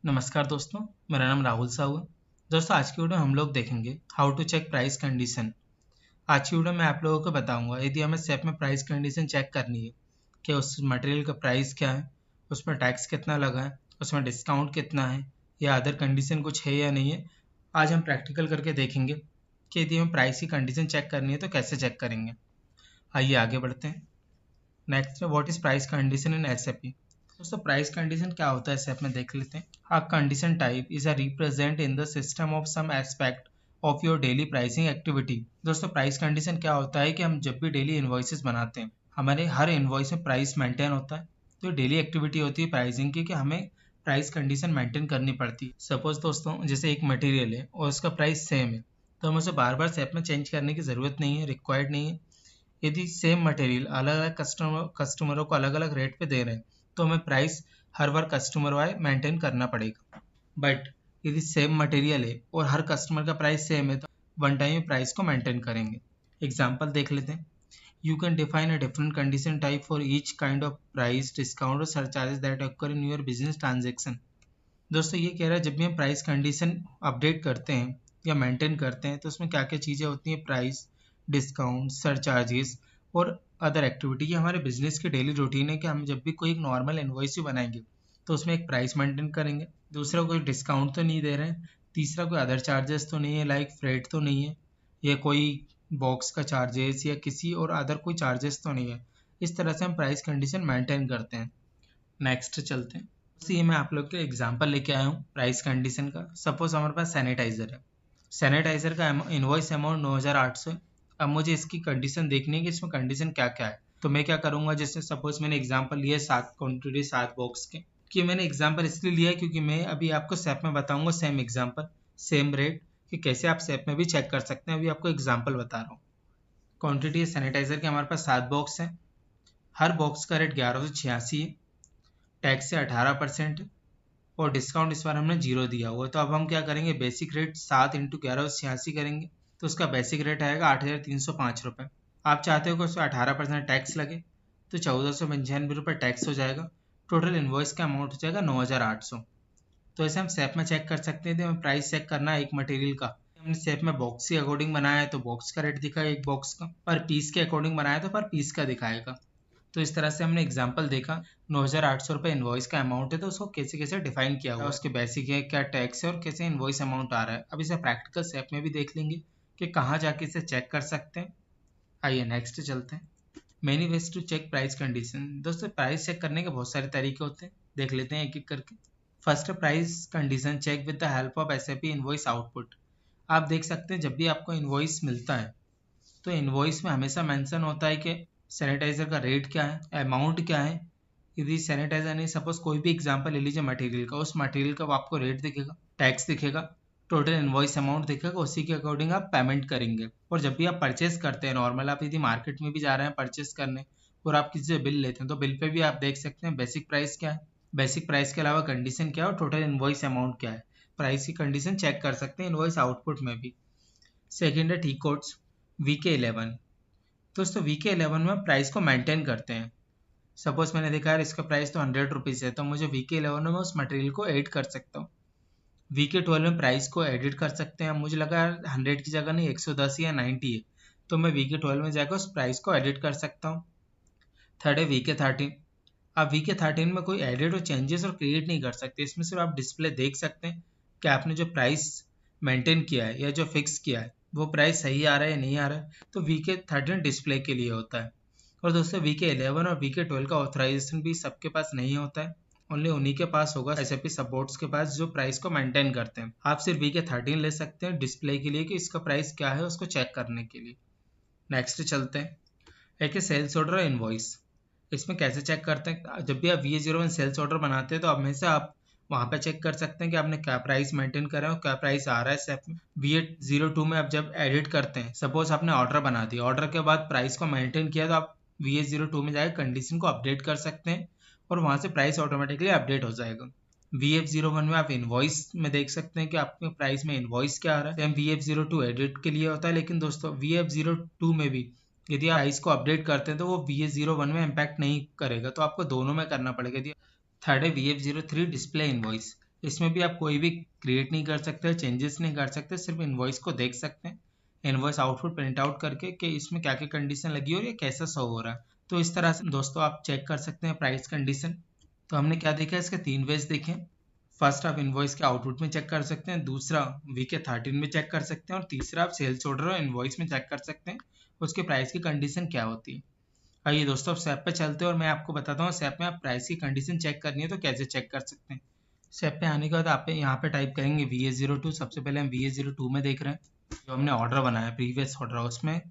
नमस्कार दोस्तों, मेरा नाम राहुल साहू है। दोस्तों आज की वीडियो हम लोग देखेंगे how to check price condition. आज की वीडियो में आप लोगों को बताऊंगा यदि हमें सेप में प्राइस कंडीशन चेक करनी है कि उस मटेरियल का प्राइस क्या है, उसमें टैक्स कितना लगा है, उसमें डिस्काउंट कितना है या अदर कंडीशन कुछ है या नहीं है। आज हम प्रैक्टिकल करके देखेंगे कि यदि हमें प्राइस की कंडीशन चेक करनी है तो कैसे चेक करेंगे। आइए आगे बढ़ते हैं। Next, what is price condition in SAP. दोस्तों प्राइस कंडीशन क्या होता है एसएपी में देख लेते हैं। A condition type is a represent in the system of some aspect of your daily pricing activity। दोस्तों प्राइस कंडीशन क्या होता है कि हम जब भी डेली इन्वॉइसेस बनाते हैं हमारे हर इन्वॉइस में प्राइस मेंटेन होता है। तो डेली एक्टिविटी होती है प्राइसिंग की कि हमें प्राइस कंडीशन मेंटेन करनी पड़ती है। सपोज दोस्तों जैसे एक मटेरियल है और उसका प्राइस सेम है तो हमें उसे बार बार सेप में चेंज करने की ज़रूरत नहीं है, रिक्वायर्ड नहीं है। यदि सेम मटेरियल अलग अलग कस्टमरों को अलग अलग रेट पे दे रहे हैं तो हमें प्राइस हर बार कस्टमर वाइज मेंटेन करना पड़ेगा। बट यदि सेम मटेरियल है और हर कस्टमर का प्राइस सेम है तो वन टाइम प्राइस को मेंटेन करेंगे। एग्जांपल देख लेते हैं। You can define a different condition type for each kind of price discount और surcharges that occur in your business transaction. दोस्तों ये कह रहा है जब भी हम प्राइस कंडीशन अपडेट करते हैं या मेंटेन करते हैं तो उसमें क्या क्या चीज़ें होती हैं, प्राइस, डिस्काउंट, सरचार्जेस और अदर एक्टिविटी। ये हमारे बिजनेस की डेली रूटीन है कि हम जब भी कोई एक नॉर्मल इन्वॉइस भी बनाएंगे तो उसमें एक प्राइस मेंटेन करेंगे, दूसरा कोई डिस्काउंट तो नहीं दे रहे हैं, तीसरा कोई अदर चार्जेस तो नहीं है लाइक फ्रेट तो नहीं है या कोई बॉक्स का चार्जेस या किसी और अदर कोई चार्जेस तो नहीं है। इस तरह से हम प्राइस कंडीशन मेंटेन करते हैं। नेक्स्ट चलते हैं। ये मैं आप लोग के एग्जांपल लेके आया हूँ प्राइस कंडीशन का। सपोज हमारे पास सैनिटाइजर है, सैनिटाइजर का इनवॉइस अमाउंट 9800 है। अब मुझे इसकी कंडीशन देखनी है कि इसमें कंडीशन क्या क्या है। तो मैं क्या करूंगा, जैसे सपोज मैंने एग्जांपल लिया 7 क्वान्टिटी 7 बॉक्स के। कि मैंने एग्जांपल इसलिए लिया है क्योंकि मैं अभी आपको सेप में बताऊंगा सेम एग्जांपल सेम रेट कि कैसे आप सेप में भी चेक कर सकते हैं। अभी आपको एग्जाम्पल बता रहा हूँ। क्वान्टिटी सैनिटाइजर के हमारे पास 7 बॉक्स हैं, हर बॉक्स का रेट 1186 है, टैक्स से 18% और डिस्काउंट इस बार हमने 0 दिया हुआ है। तो अब हम क्या करेंगे, बेसिक रेट 7 इंटू 1186 करेंगे तो उसका बेसिक रेट आएगा 8,305 रुपये। आप चाहते हो कि उसमें 18% टैक्स लगे तो 1495 रुपये टैक्स हो जाएगा। टोटल इन्वॉइस का अमाउंट हो जाएगा 9,800। तो ऐसे हम सेप में चेक कर सकते हैं। हमें प्राइस चेक करना है एक मटेरियल का, हमने सेप में बॉक्स के अकॉर्डिंग बनाया है तो बॉक्स का रेट दिखाएगा एक बॉक्स का, पर पीस के अकॉर्डिंग बनाया तो पर पीस का दिखाएगा। तो इस तरह से हमने एग्जाम्पल देखा। 9,800 रुपये इन्वॉइस का अमाउंट है तो उसको कैसे कैसे डिफाइन किया हुआ है, उसके बेसिक है, क्या टैक्स है और कैसे इन्वॉइस अमाउंट आ रहा है। अब इसे प्रैक्टिकल स्टेप में भी देख लेंगे कि कहाँ जाके इसे चेक कर सकते हैं। आइए नेक्स्ट चलते हैं। Many ways to check price condition. दोस्तों प्राइस चेक करने के बहुत सारे तरीके होते हैं, देख लेते हैं एक एक करके। First, price condition check with the help of SAP invoice output. आप देख सकते हैं जब भी आपको इन्वॉइस मिलता है तो इन्वॉइस में हमेशा मेंशन होता है कि सैनिटाइजर का रेट क्या है, अमाउंट क्या है। यदि सैनिटाइजर नहीं, सपोज कोई भी एग्जांपल ले लीजिए मटेरियल का, उस मटेरियल का आपको रेट दिखेगा, टैक्स दिखेगा, टोटल इन्वॉइस अमाउंट दिखेगा, उसी के अकॉर्डिंग आप पेमेंट करेंगे। और जब भी आप परचेस करते हैं नॉर्मल, आप यदि मार्केट में भी जा रहे हैं परचेस करने और आप किसी से बिल लेते हैं तो बिल पे भी आप देख सकते हैं बेसिक प्राइस क्या है, बेसिक प्राइस के अलावा कंडीशन क्या है और टोटल इन्वॉइस अमाउंट क्या है। प्राइस की कंडीशन चेक कर सकते हैं इन्वॉइस आउटपुट में भी। सेकेंड है टी कोड्स VK11। दोस्तों VK11 में प्राइस को मेंटेन करते हैं। सपोज मैंने देखा है इसका प्राइस तो 100 रुपीज़ है तो मुझे VK11 में उस मटेरियल को ऐड कर सकता हूँ। VK12 में प्राइस को एडिट कर सकते हैं। मुझे लगा 100 की जगह नहीं 110 या 90 है तो मैं VK12 में जाकर उस प्राइस को एडिट कर सकता हूँ। थर्ड है VK13। आप VK13 में कोई एडिट और चेंजेस और क्रिएट नहीं कर सकते, इसमें सिर्फ आप डिस्प्ले देख सकते हैं कि आपने जो प्राइस मेंटेन किया है या जो फिक्स किया है वो प्राइस सही आ रहा है या नहीं आ रहा है। तो VK13 डिस्प्ले के लिए होता है। और दोस्तों VK11 और VK12 का ऑथराइजेशन भी सबके पास नहीं होता है, ओनली उन्हीं के पास होगा, एसएपी सपोर्ट्स के पास, जो प्राइस को मेंटेन करते हैं। आप सिर्फ VK13 ले सकते हैं डिस्प्ले के लिए कि इसका प्राइस क्या है उसको चेक करने के लिए। नेक्स्ट चलते हैं। एक है सेल्स ऑर्डर और इनवॉइस। इसमें कैसे चेक करते हैं, जब भी आप VA01 सेल्स ऑर्डर बनाते हैं तो हमेशा आप वहाँ पे चेक कर सकते हैं कि आपने क्या प्राइस मेंटेन करा है और क्या प्राइस आ रहा है सेप में। VA02 में आप जब एडिट करते हैं, सपोज आपने ऑर्डर बना दिया, ऑर्डर के बाद प्राइस को मेंटेन किया तो आप VA02 में जाकर कंडीशन को अपडेट कर सकते हैं और वहाँ से प्राइस ऑटोमेटिकली अपडेट हो जाएगा। VF01 में आप इनवॉइस में देख सकते हैं कि आपके प्राइस में इनवॉइस क्या आ रहा है। VF02 एडिट के लिए होता है, लेकिन दोस्तों VF02 में भी यदि आप प्राइस को अपडेट करते हैं तो वो VA01 में इम्पैक्ट नहीं करेगा, तो आपको दोनों में करना पड़ेगा। थर्ड है VF03 डिस्प्ले इनवॉइस। इसमें भी आप कोई भी क्रिएट नहीं कर सकते, चेंजेस नहीं कर सकते, सिर्फ इनवॉइस को देख सकते हैं, इनवॉइस आउटपुट प्रिंट आउट करके कि इसमें क्या क्या कंडीशन लगी और ये कैसा शो हो रहा है। तो इस तरह से दोस्तों आप चेक कर सकते हैं प्राइस कंडीशन। तो हमने क्या देखा, इसके 3 वेज देखे। फर्स्ट आप इनवॉइस के आउटपुट में चेक कर सकते हैं, दूसरा VK13 में चेक कर सकते हैं, और तीसरा आप सेल्स ऑर्डर और इनवॉइस में चेक कर सकते हैं उसके प्राइस की कंडीशन क्या होती है। आइए दोस्तों, अब SAP पे चलते हैं और मैं आपको बताता हूँ SAP में आप प्राइस की कंडीशन चेक करनी है तो कैसे चेक कर सकते हैं। SAP पे आने के बाद आप यहाँ पे टाइप करेंगे VA02। सबसे पहले हम VA02 में देख रहे हैं जो हमने ऑर्डर बनाया प्रीवियस ऑर्डर, उसमें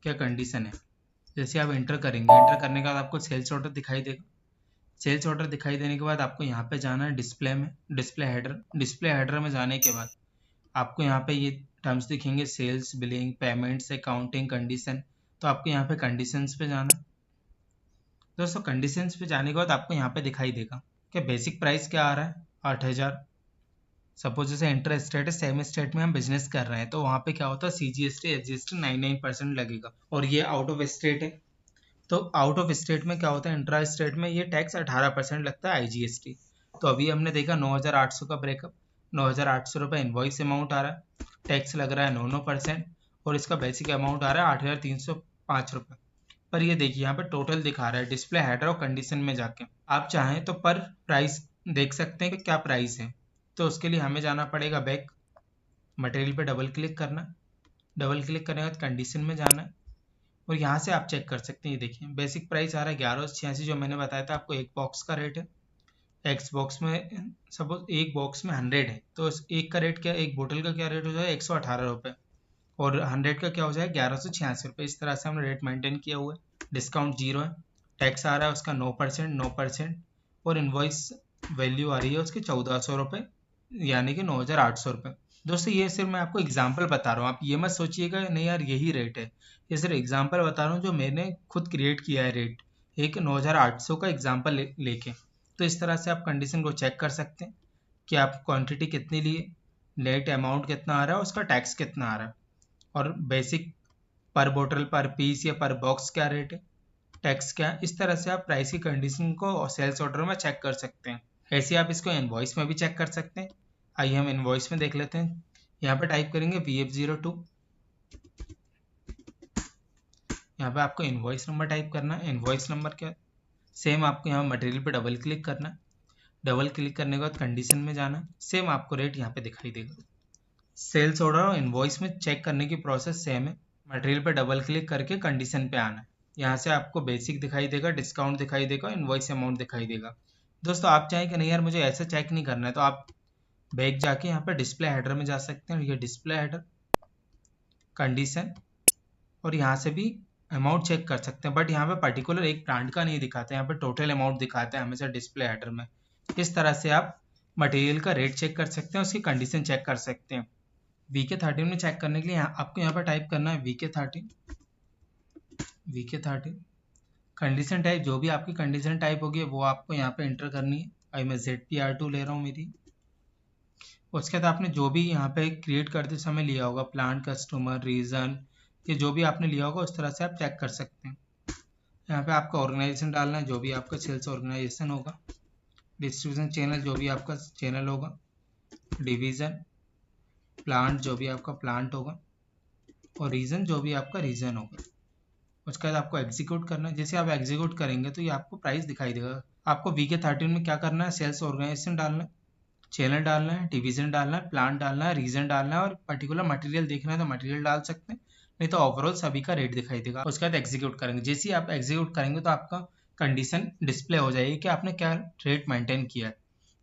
क्या कंडीशन है। जैसे आप एंटर करेंगे, एंटर करने के बाद आपको सेल्स ऑर्डर दिखाई देगा। सेल्स ऑर्डर दिखाई देने के बाद आपको यहाँ पे जाना है डिस्प्ले में, डिस्प्ले हेडर में जाने के बाद आपको यहाँ पे ये टर्म्स दिखेंगे, sales, billing, payments, accounting, condition. तो आपको यहाँ पे कंडीशंस पे जाना है। दोस्तों कंडीशंस पे जाने के बाद आपको यहाँ पे दिखाई देगा कि बेसिक प्राइस क्या आ रहा है, 8000। सपोज जैसे इंटर स्टेट है, सेम स्टेट में हम बिजनेस कर रहे हैं तो वहाँ पे क्या होता है, CGST SGST 99% लगेगा, और ये आउट ऑफ स्टेट है। तो आउट ऑफ स्टेट में क्या होता है, इंट्रा स्टेट में ये टैक्स 18% लगता है IGST। तो अभी हमने देखा 9800 का ब्रेकअप, 9800 रुपये इन्वॉइस अमाउंट आ रहा है, टैक्स लग रहा है 9%, और इसका बेसिक अमाउंट आ रहा है 8305 रुपये। पर ये देखिए यहाँ पे टोटल दिखा रहा है डिस्प्ले हेडर और कंडीशन में जाके। आप चाहें तो पर प्राइस देख सकते हैं कि क्या प्राइस है। तो उसके लिए हमें जाना पड़ेगा बैक, मटेरियल पे डबल क्लिक करना, डबल क्लिक करने के बाद कंडीशन में जाना है, और यहाँ से आप चेक कर सकते हैं। ये देखिए बेसिक प्राइस आ रहा है 1186 जो मैंने बताया था आपको। एक बॉक्स का रेट है, एक्स बॉक्स में सपोज एक बॉक्स में 100 है तो एक का रेट क्या, एक बोतल का क्या रेट हो जाए 118 रुपये, और 100 का क्या हो जाए 1186 रुपये। इस तरह से हमने रेट मेंटेन किया हुआ है। डिस्काउंट 0 है, टैक्स आ रहा है उसका 9%, और इन्वॉइस वैल्यू आ रही है उसकी 1400 रुपये, यानी कि 9800 रुपये। दोस्तों ये सिर्फ मैं आपको एग्जाम्पल बता रहा हूँ, आप ये मत सोचिएगा नहीं यार यही रेट है, ये सिर्फ एग्जाम्पल बता रहा हूँ जो मैंने खुद क्रिएट किया है रेट, एक 9800 का एग्जाम्पल लेके। तो इस तरह से आप कंडीशन को चेक कर सकते हैं कि आप क्वांटिटी कितनी लिए, नेट अमाउंट कितना आ रहा है, उसका टैक्स कितना आ रहा है, और बेसिक पर बोतल, पर पीस या पर बॉक्स क्या रेट है, टैक्स क्या है। इस तरह से आप प्राइस की कंडीशन को सेल्स ऑर्डर में चेक कर सकते हैं। ऐसे आप इसको इनवॉइस में भी चेक कर सकते हैं। आइए हम इनवॉइस में देख लेते हैं। यहाँ पे टाइप करेंगे VF02। यहाँ पे आपको इनवॉइस नंबर टाइप करना है। इनवॉइस नंबर क्या, सेम आपको यहाँ मटेरियल पे डबल क्लिक करना है, डबल क्लिक करने के बाद कंडीशन में जाना, सेम आपको रेट यहाँ पे दिखाई देगा। सेल्स ऑर्डर और इनवॉइस में चेक करने की प्रोसेस सेम है। मटेरियल पे डबल क्लिक करके कंडीशन पे आना है, यहाँ से आपको बेसिक दिखाई देगा, डिस्काउंट दिखाई देगा, इनवॉइस अमाउंट दिखाई देगा। दोस्तों आप चाहें कि नहीं यार मुझे ऐसा चेक नहीं करना है तो आप बैक जाके यहाँ पे डिस्प्ले हेडर में जा सकते हैं। ये डिस्प्ले हेडर, कंडीशन, और यहाँ से भी अमाउंट चेक कर सकते हैं, बट यहाँ पे पर्टिकुलर एक ब्रांड का नहीं दिखाता है, यहाँ पे टोटल अमाउंट दिखाता है हमेशा डिस्प्ले हेडर में। इस तरह से आप मटेरियल का रेट चेक कर सकते हैं, उसकी कंडीशन चेक कर सकते हैं। VK13 में चेक करने के लिए आपको यहाँ पर टाइप करना है VK13 कंडीशन टाइप, जो भी आपकी कंडीशन टाइप होगी वो आपको यहाँ पे एंटर करनी है। अभी मैं ZPR2 ले रहा हूँ मेरी। उसके बाद आपने जो भी यहाँ पे क्रिएट करते समय लिया होगा, प्लांट, कस्टमर, रीजन, ये जो भी आपने लिया होगा उस तरह से आप चेक कर सकते हैं। यहाँ पे आपका ऑर्गेनाइजेशन डालना है, जो भी आपका सेल्स ऑर्गेनाइजेशन होगा, डिस्ट्रीब्यूशन चैनल जो भी आपका चैनल होगा, डिवीज़न, प्लांट जो भी आपका प्लांट होगा, और रीजन जो भी आपका रीजन होगा। उसके बाद आपको एग्जीक्यूट करना है। जैसे आप एग्जीक्यूट करेंगे तो ये आपको प्राइस दिखाई देगा। आपको VK13 में क्या करना है, सेल्स ऑर्गेनाइजेशन डालना है, चैनल डालना है, डिवीजन डालना है, प्लांट डालना है, रीजन डालना है, और पर्टिकुलर मटेरियल देखना है तो मटेरियल डाल सकते हैं, नहीं तो ओवरऑल सभी का रेट दिखाई देगा। उसके बाद एग्जीक्यूट करेंगे। जैसे ही आप एग्जीक्यूट करेंगे तो आपका कंडीशन डिस्प्ले हो जाएगी कि आपने क्या रेट मेंटेन किया है।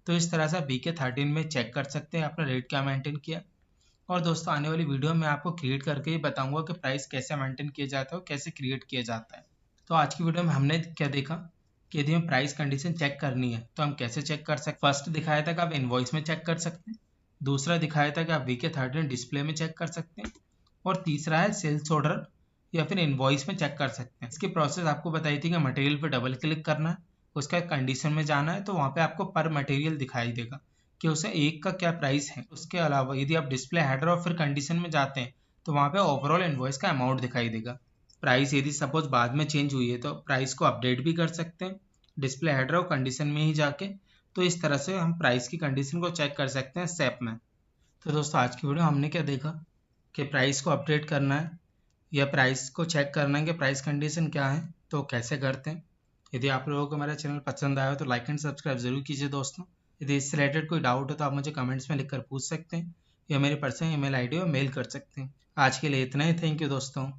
तो इस तरह से आप VK13 में चेक कर सकते हैं आपने रेट क्या मेंटेन किया। और दोस्तों आने वाली वीडियो में आपको क्रिएट करके ही बताऊंगा कि प्राइस कैसे मेंटेन किया जाता है और कैसे क्रिएट किया जाता है। तो आज की वीडियो में हमने क्या देखा कि यदि हमें प्राइस कंडीशन चेक करनी है तो हम कैसे चेक कर सकते। फर्स्ट दिखाया था कि आप इनवॉइस में चेक कर सकते हैं, दूसरा दिखाया था कि आप VK13 डिस्प्ले में चेक कर सकते हैं, और तीसरा है सेल्स ऑर्डर या फिर इनवॉइस में चेक कर सकते हैं। इसकी प्रोसेस आपको बताई थी कि मटेरियल पर डबल क्लिक करना है, उसका कंडीशन में जाना है तो वहाँ पे आपको पर मटेरियल दिखाई देगा कि उसे एक का क्या प्राइस है। उसके अलावा यदि आप डिस्प्ले हेडर और फिर कंडीशन में जाते हैं तो वहाँ पे ओवरऑल इनवॉइस का अमाउंट दिखाई देगा। प्राइस यदि सपोज बाद में चेंज हुई है तो प्राइस को अपडेट भी कर सकते हैं डिस्प्ले हेडर और कंडीशन में ही जाके। तो इस तरह से हम प्राइस की कंडीशन को चेक कर सकते हैं SAP में। तो दोस्तों आज की वीडियो हमने क्या देखा कि प्राइस को अपडेट करना है या प्राइस को चेक करना है कि प्राइस कंडीशन क्या है, तो कैसे करते हैं। यदि आप लोगों को मेरा चैनल पसंद आया हो तो लाइक एंड सब्सक्राइब जरूर कीजिए दोस्तों। यदि इससे रिलेटेड कोई डाउट हो तो आप मुझे कमेंट्स में लिखकर पूछ सकते हैं या मेरे पर्सनल ईमेल आईडी पर मेल कर सकते हैं। आज के लिए इतना ही। थैंक यू दोस्तों।